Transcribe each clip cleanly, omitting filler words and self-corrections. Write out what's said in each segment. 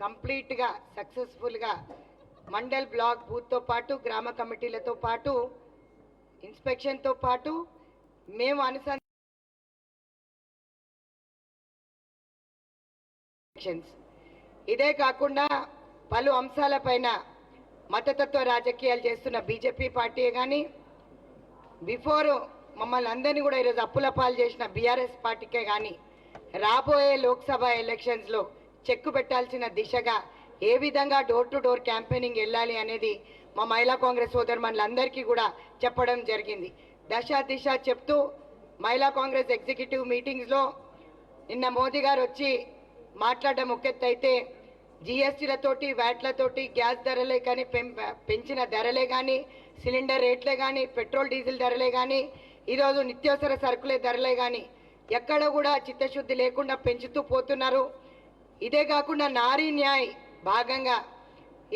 కంప్లీట్గా సక్సెస్ఫుల్గా మండల్ బ్లాక్ బూత్తో పాటు గ్రామ కమిటీలతో పాటు ఇన్స్పెక్షన్తో పాటు మేము ఇదే కాకుండా పలు అంశాలపైన మతతత్వ రాజకీయాలు చేస్తున్న బీజేపీ పార్టీ కానీ బిఫోర్ మమ్మల్ని అందరినీ కూడా ఈరోజు అప్పుల పాలు చేసిన బీఆర్ఎస్ పార్టీకే కానీ రాబోయే లోక్సభ ఎలక్షన్స్లో చెక్కు పెట్టాల్సిన దిశగా ఏ విధంగా డోర్ టు డోర్ క్యాంపెయినింగ్ వెళ్ళాలి అనేది మా మహిళా కాంగ్రెస్ సోదరుమణులందరికీ కూడా చెప్పడం జరిగింది. దశ దిశ చెప్తూ మహిళా కాంగ్రెస్ ఎగ్జిక్యూటివ్ మీటింగ్స్లో నిన్న మోదీ గారు వచ్చి మాట్లాడడం ఒకెత్తు అయితే జిఎస్టీలతోటి వ్యాట్లతోటి గ్యాస్ ధరలే కానీ పెంచిన ధరలే కానీ సిలిండర్ రేట్లే కానీ పెట్రోల్ డీజిల్ ధరలే కానీ ఈరోజు నిత్యావసర సరుకులే ధరలే కానీ ఎక్కడ కూడా చిత్తశుద్ధి లేకుండా పెంచుతూ పోతున్నారు. ఇదే కాకుండా నారీ న్యాయ్ భాగంగా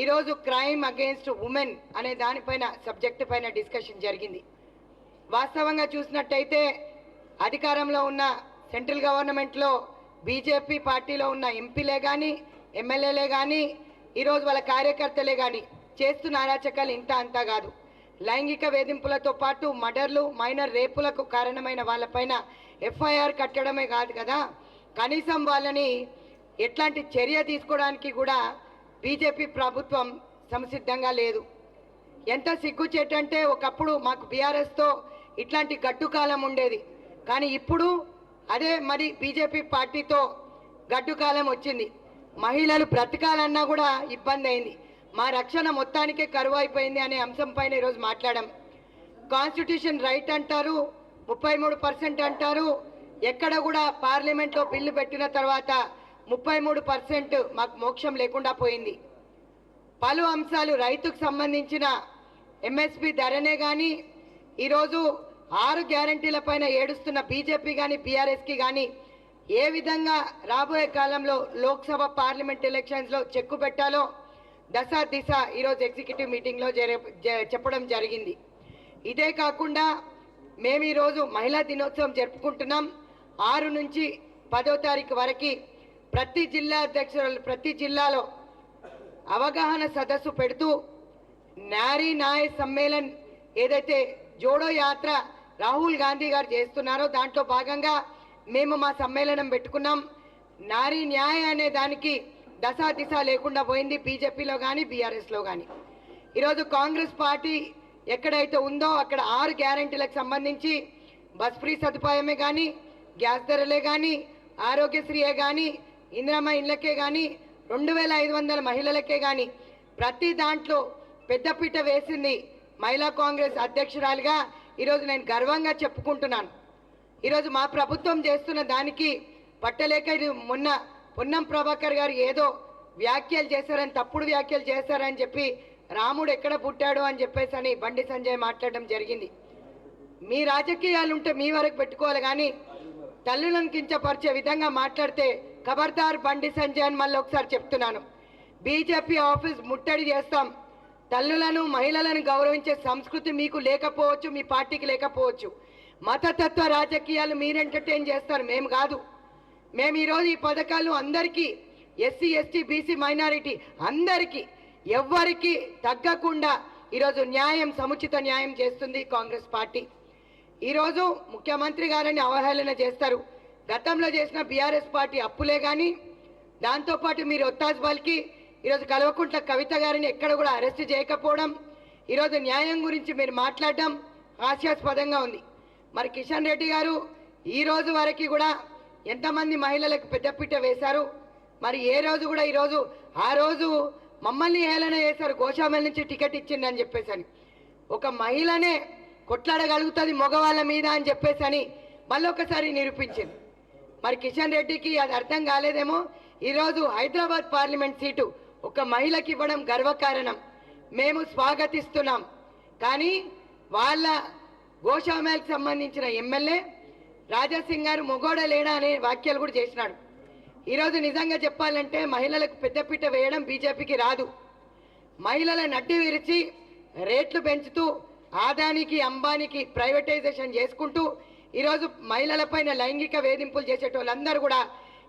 ఈరోజు క్రైమ్ అగెయిన్స్ట్ ఉమెన్ అనే దానిపైన సబ్జెక్టు పైన డిస్కషన్ జరిగింది. వాస్తవంగా చూసినట్టయితే అధికారంలో ఉన్న సెంట్రల్ గవర్నమెంట్లో బీజేపీ పార్టీలో ఉన్న ఎంపీలే కానీ ఎమ్మెల్యేలే కానీ ఈరోజు వాళ్ళ కార్యకర్తలే కానీ చేస్తున్న అరాచకాలు ఇంత అంతా కాదు. లైంగిక వేధింపులతో పాటు మర్డర్లు మైనర్ రేపులకు కారణమైన వాళ్ళపైన ఎఫ్ఐఆర్ కట్టడమే కాదు కదా, కనీసం వాళ్ళని ఎట్లాంటి చర్య తీసుకోవడానికి కూడా బీజేపీ ప్రభుత్వం సంసిద్ధంగా లేదు. ఎంత సిగ్గుచేటంటే ఒకప్పుడు మాకు బీఆర్ఎస్తో ఇట్లాంటి గడ్డుకాలం ఉండేది, కానీ ఇప్పుడు అదే మరి బీజేపీ పార్టీతో గడ్డుకాలం వచ్చింది. మహిళలు బ్రతకాలన్నా కూడా ఇబ్బంది అయింది. మా రక్షణ మొత్తానికే కరువు అయిపోయింది అనే అంశం పైన ఈరోజు మాట్లాడాం. కాన్స్టిట్యూషన్ రైట్ అంటారు, 33% అంటారు. ఎక్కడ కూడా పార్లమెంట్లో బిల్లు పెట్టిన తర్వాత 33% మాకు మోక్షం లేకుండా పోయింది. పలు అంశాలు రైతుకు సంబంధించిన ఎంఎస్పి ధరనే కానీ ఈరోజు 6 గ్యారంటీల పైన ఏడుస్తున్న బీజేపీ కానీ బీఆర్ఎస్కి కానీ ఏ విధంగా రాబోయే కాలంలో లోక్సభ పార్లమెంట్ ఎలక్షన్స్లో చెక్కు పెట్టాలో దశ దిశ ఈరోజు ఎగ్జిక్యూటివ్ మీటింగ్లో చెప్పడం జరిగింది. ఇదే కాకుండా మేము ఈరోజు మహిళా దినోత్సవం జరుపుకుంటున్నాం. 6 నుంచి 10వ తారీఖు వరకు ప్రతి జిల్లా అధ్యక్షులు ప్రతి జిల్లాలో అవగాహన సదస్సు పెడుతూ నారీ న్యాయ్ సమ్మేళన్ ఏదైతే జోడో యాత్ర రాహుల్ గాంధీ గారు చేస్తున్నారో దాంట్లో భాగంగా మేము మా సమ్మేళనం పెట్టుకున్నాం. నారీ న్యాయ అనే దానికి దశ దిశ లేకుండా పోయింది బీజేపీలో కానీ బీఆర్ఎస్లో కానీ. ఈరోజు కాంగ్రెస్ పార్టీ ఎక్కడైతే ఉందో అక్కడ 6 గ్యారంటీలకు సంబంధించి బస్ ఫ్రీ సదుపాయమే కానీ గ్యాస్ ధరలే కానీ ఆరోగ్యశ్రీయే కానీ ఇందిరమ్మ ఇళ్లకే కానీ 2500 మహిళలకే కానీ ప్రతి దాంట్లో పెద్దపీట వేసింది మహిళా కాంగ్రెస్ అధ్యక్షురాలిగా ఈరోజు నేను గర్వంగా చెప్పుకుంటున్నాను. ఈరోజు మా ప్రభుత్వం చేస్తున్న దానికి పట్టలేక ఇది మొన్న పొన్నం ప్రభాకర్ గారు ఏదో వ్యాఖ్యలు చేశారని తప్పుడు వ్యాఖ్యలు చేశారని చెప్పి రాముడు ఎక్కడ పుట్టాడు అని చెప్పేసి అని బండి సంజయ్ మాట్లాడడం జరిగింది. మీ రాజకీయాలు ఉంటే మీ వరకు పెట్టుకోవాలి కానీ తల్లులను కించపరిచే విధంగా మాట్లాడితే ఖబర్దార్ బండి సంజయ్ అని మళ్ళీ ఒకసారి చెప్తున్నాను. బీజేపీ ఆఫీస్ ముట్టడి చేస్తాం. తల్లులను మహిళలను గౌరవించే సంస్కృతి మీకు లేకపోవచ్చు, మీ పార్టీకి లేకపోవచ్చు. మతతత్వ రాజకీయాలు మీరు ఎంటర్టైన్ చేస్తారు, మేము కాదు. మేము ఈరోజు ఈ పథకాలు అందరికీ ఎస్సీ ఎస్టీ బీసీ మైనారిటీ అందరికీ ఎవ్వరికి తగ్గకుండా ఈరోజు న్యాయం సముచిత న్యాయం చేస్తుంది కాంగ్రెస్ పార్టీ. ఈరోజు ముఖ్యమంత్రి గారిని అవహేళన చేస్తారు. గతంలో చేసిన బీఆర్ఎస్ పార్టీ అప్పులే కానీ దాంతోపాటు మీరు ఒత్తాజ్ బల్కి ఈరోజు కల్వకుంట్ల కవిత గారిని ఎక్కడ కూడా అరెస్ట్ చేయకపోవడం, ఈరోజు న్యాయం గురించి మీరు మాట్లాడడం హాస్యాస్పదంగా ఉంది. మరి కిషన్ రెడ్డి గారు ఈ రోజు వరకు కూడా ఎంతమంది మహిళలకు పెద్దపీట వేశారు? మరి ఏ రోజు కూడా ఈరోజు ఆ రోజు మమ్మల్ని హేళన చేశారు, గోశామల నుంచి టికెట్ ఇచ్చిందని చెప్పేసి అని. ఒక మహిళనే కొట్లాడగలుగుతుంది మగవాళ్ళ మీద అని చెప్పేసి అని మళ్ళీ ఒకసారి నిరూపించింది. మరి కిషన్ రెడ్డికి అది అర్థం కాలేదేమో. ఈరోజు హైదరాబాద్ పార్లమెంట్ సీటు ఒక మహిళకి ఇవ్వడం గర్వకారణం, మేము స్వాగతిస్తున్నాం. కానీ వాళ్ళ గోశామేల్కి సంబంధించిన ఎమ్మెల్యే రాజాసింగ్ గారు మొగోడ లేడా అనే వ్యాఖ్యలు కూడా చేసినాడు. ఈరోజు నిజంగా చెప్పాలంటే మహిళలకు పెద్దపీట వేయడం బీజేపీకి రాదు. మహిళల నడ్డి విరిచి రేట్లు పెంచుతూ ఆదానికి అంబానీకి ప్రైవేటైజేషన్ చేసుకుంటూ ఈరోజు మహిళలపైన లైంగిక వేధింపులు చేసేటోళ్ళందరూ కూడా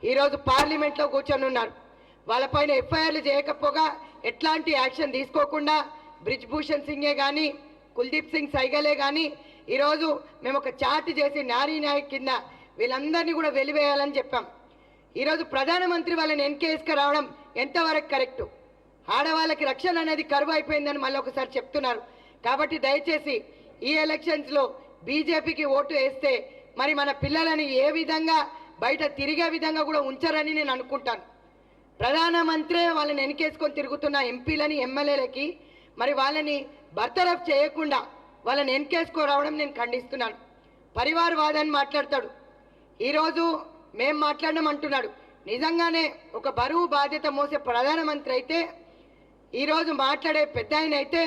ఈరోజు పార్లమెంట్లో కూర్చొని ఉన్నారు. వాళ్ళపైన ఎఫ్ఐఆర్లు చేయకపోగా ఎట్లాంటి యాక్షన్ తీసుకోకుండా బ్రిజ్ భూషణ్ సింగే కానీ కుల్దీప్ సింగ్ సైగలే కానీ ఈరోజు మేము ఒక చార్ట్ చేసి నారీ నాయక్ కింద వీళ్ళందరినీ కూడా వెలివేయాలని చెప్పాం. ఈరోజు ప్రధానమంత్రి వాళ్ళని ఎన్కేఎస్కి రావడం ఎంతవరకు కరెక్టు? ఆడవాళ్ళకి రక్షణ అనేది కరువు అయిపోయిందని మళ్ళీ ఒకసారి చెప్తున్నారు. కాబట్టి దయచేసి ఈ ఎలక్షన్స్లో బీజేపీకి ఓటు వేస్తే మరి మన పిల్లలని ఏ విధంగా బయట తిరిగే విధంగా కూడా ఉంచరని నేను అనుకుంటాను. ప్రధానమంత్రి వాళ్ళని ఎన్కేసుకొని తిరుగుతున్న ఎంపీలని ఎమ్మెల్యేలకి మరి వాళ్ళని బర్తరఫ్ చేయకుండా వాళ్ళని ఎన్కేసుకోరావడం నేను ఖండిస్తున్నాను. పరివారవాదాన్ని మాట్లాడతాడు. ఈరోజు మేం మాట్లాడడం అంటున్నాడు. నిజంగానే ఒక బరువు బాధ్యత మోసే ప్రధానమంత్రి అయితే ఈరోజు మాట్లాడే పెద్ద ఆయన అయితే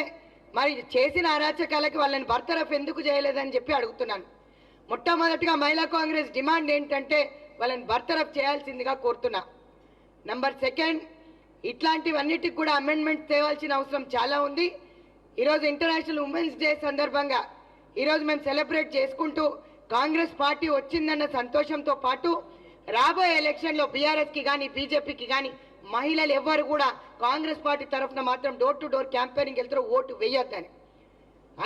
మరి చేసిన అరాచకాలకి వాళ్ళని బర్తరఫ్ ఎందుకు చేయలేదని చెప్పి అడుగుతున్నాను. మొట్టమొదటిగా మహిళా కాంగ్రెస్ డిమాండ్ ఏంటంటే వాళ్ళని బర్తరఫ్ చేయాల్సిందిగా కోరుతున్నా. నంబర్ 2, ఇట్లాంటివన్నిటికి కూడా అమెండ్మెంట్ తేవాల్సిన అవసరం చాలా ఉంది. ఈరోజు ఇంటర్నేషనల్ ఉమెన్స్ డే సందర్భంగా ఈరోజు మేము సెలబ్రేట్ చేసుకుంటూ కాంగ్రెస్ పార్టీ వచ్చిందన్న సంతోషంతో పాటు రాబోయే ఎలక్షన్లో బీఆర్ఎస్కి కానీ బీజేపీకి కానీ మహిళలు ఎవ్వరు కూడా కాంగ్రెస్ పార్టీ తరఫున మాత్రం డోర్ టు డోర్ క్యాంపెయినింగ్ వెళ్తారో ఓటు వేయొద్దని,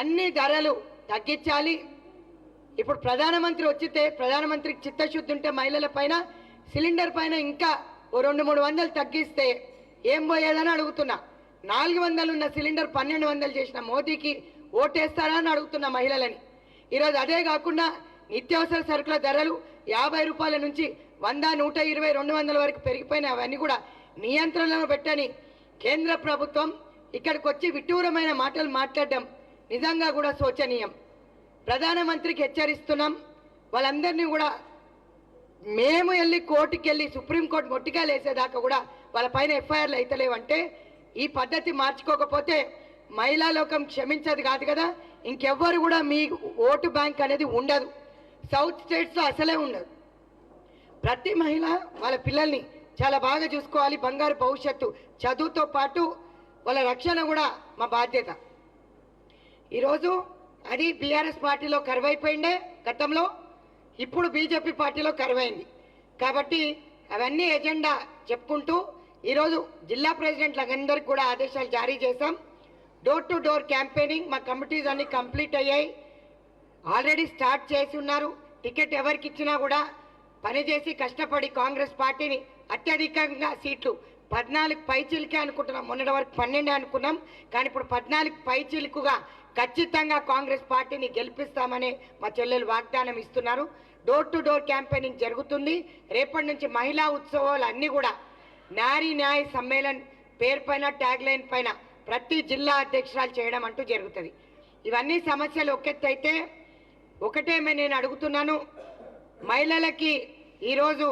అన్ని ధరలు తగ్గించాలి. ఇప్పుడు ప్రధానమంత్రి వచ్చితే ప్రధానమంత్రికి చిత్తశుద్ధి ఉంటే మహిళల పైన సిలిండర్ పైన ఇంకా ఓ 200-300 తగ్గిస్తే ఏం పోయేదని అడుగుతున్నా. 400 ఉన్న సిలిండర్ 1200 చేసిన మోదీకి ఓటేస్తారా అని అడుగుతున్న మహిళలని. ఈరోజు అదే కాకుండా నిత్యావసర సరుకుల ధరలు 50 రూపాయల నుంచి 100, 120, 200 వరకు పెరిగిపోయినాయి. అవన్నీ కూడా నియంత్రణలో పెట్టని కేంద్ర ప్రభుత్వం ఇక్కడికి వచ్చి విడ్డూరమైన మాటలు మాట్లాడడం నిజంగా కూడా శోచనీయం. ప్రధానమంత్రికి హెచ్చరిస్తున్నాం. వాళ్ళందరినీ కూడా మేము వెళ్ళి కోర్టుకి వెళ్ళి సుప్రీంకోర్టు మొట్టికాయలు వేసేదాకా కూడా వాళ్ళ పైన ఎఫ్ఐఆర్లు అయితలేవంటే ఈ పద్ధతి మార్చుకోకపోతే మహిళా లోకం క్షమించదు కాదు కదా. ఇంకెవ్వరు కూడా మీ ఓటు బ్యాంక్ అనేది ఉండదు. సౌత్ స్టేట్స్లో అసలే ఉండదు. ప్రతి మహిళ వాళ్ళ పిల్లల్ని చాలా బాగా చూసుకోవాలి. బంగారు భవిష్యత్తు, చదువుతో పాటు వాళ్ళ రక్షణ కూడా మా బాధ్యత. ఈరోజు అది బీఆర్ఎస్ పార్టీలో కరువైపోయిండే గతంలో, ఇప్పుడు బీజేపీ పార్టీలో కరువైంది. కాబట్టి అవన్నీ ఎజెండా చెప్పుకుంటూ ఈరోజు జిల్లా ప్రెసిడెంట్లందరికీ కూడా ఆదేశాలు జారీ చేశాం. డోర్ టు డోర్ క్యాంపెయినింగ్ మా కమిటీస్ అన్ని కంప్లీట్ అయ్యాయి, ఆల్రెడీ స్టార్ట్ చేసి ఉన్నారు. టికెట్ ఎవరికి ఇచ్చినా కూడా పనిచేసి కష్టపడి కాంగ్రెస్ పార్టీని అత్యధికంగా సీట్లు 14 పైచీలకే అనుకుంటున్నాం. మొన్నటి వరకు 12 అనుకున్నాం, కానీ ఇప్పుడు 14 పైచీలుకుగా ఖచ్చితంగా కాంగ్రెస్ పార్టీని గెలిపిస్తామని మా చెల్లెలు వాగ్దానం ఇస్తున్నారు. డోర్ టు డోర్ క్యాంపెయినింగ్ జరుగుతుంది. రేపటి నుంచి మహిళా ఉత్సవాలు అన్నీ కూడా నారీ న్యాయ సమ్మేళన్ పేరు పైన ట్యాగ్ లైన్ పైన ప్రతి జిల్లా అధ్యక్షురాలు చేయడం అంటూ జరుగుతుంది. ఇవన్నీ సమస్యలు ఒకెత్తైతే ఒకటేమే నేను అడుగుతున్నాను, మహిళలకి ఈరోజు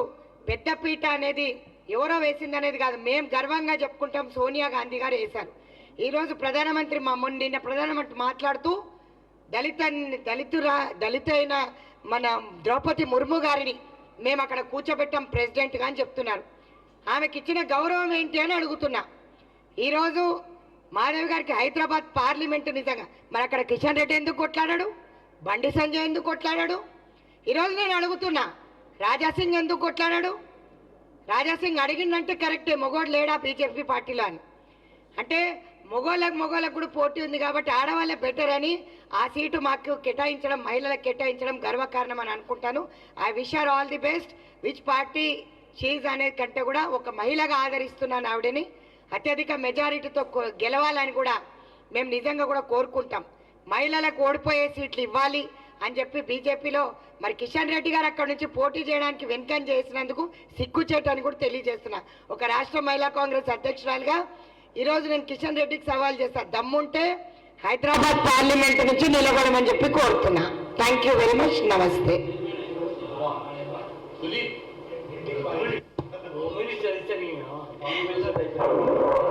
పెద్దపీట అనేది ఎవరో వేసిందనేది కాదు, మేము గర్వంగా చెప్పుకుంటాం. సోనియా గాంధీ గారు వేశారు. ఈరోజు ప్రధానమంత్రి నిన్న ప్రధానమంత్రి మాట్లాడుతూ దళితైన మన ద్రౌపది ముర్ము గారిని మేము అక్కడ కూర్చోబెట్టాం ప్రెసిడెంట్గా అని చెప్తున్నారు. ఆమెకి ఇచ్చిన గౌరవం ఏంటి అని అడుగుతున్నా. ఈరోజు మాధవ్ గారికి హైదరాబాద్ పార్లమెంటు నిజంగా మరి అక్కడ కిషన్ రెడ్డి ఎందుకు కొట్లాడాడు, బండి సంజయ్ ఎందుకు కొట్లాడాడు? ఈరోజు నేను అడుగుతున్నా, రాజాసింగ్ ఎందుకు కొట్లాడాడు? రాజాసింగ్ అడిగిందంటే కరెక్టే, మొగోడు లేడా బీజేపీ పార్టీలో అని. అంటే మొగోళ్ళకు కూడా పోటీ ఉంది కాబట్టి ఆడవాళ్ళే బెటర్ అని ఆ సీటు మాకు కేటాయించడం, మహిళలకు కేటాయించడం గర్వకారణం అని అనుకుంటాను. I wish are all the best. Which party she's అనేది కంటే కూడా ఒక మహిళగా ఆదరిస్తున్నాను ఆవిడని. అత్యధిక మెజారిటీతో గెలవాలని కూడా మేము నిజంగా కూడా కోరుకుంటాం. మహిళలకు ఓడిపోయే సీట్లు ఇవ్వాలి అని చెప్పి బీజేపీలో మరి కిషన్ రెడ్డి గారు అక్కడ నుంచి పోటీ చేయడానికి వెనుకం చేసినందుకు సిగ్గుచేటని కూడా తెలియజేస్తున్నా. ఒక రాష్ట్ర మహిళా కాంగ్రెస్ అధ్యక్షురాలుగా ఈరోజు నేను కిషన్ రెడ్డికి సవాల్ చేస్తా, దమ్ముంటే హైదరాబాద్ పార్లమెంట్ నుంచి నిలబడమని చెప్పి కోరుతున్నా. Thank you very much. నమస్తే. Minister,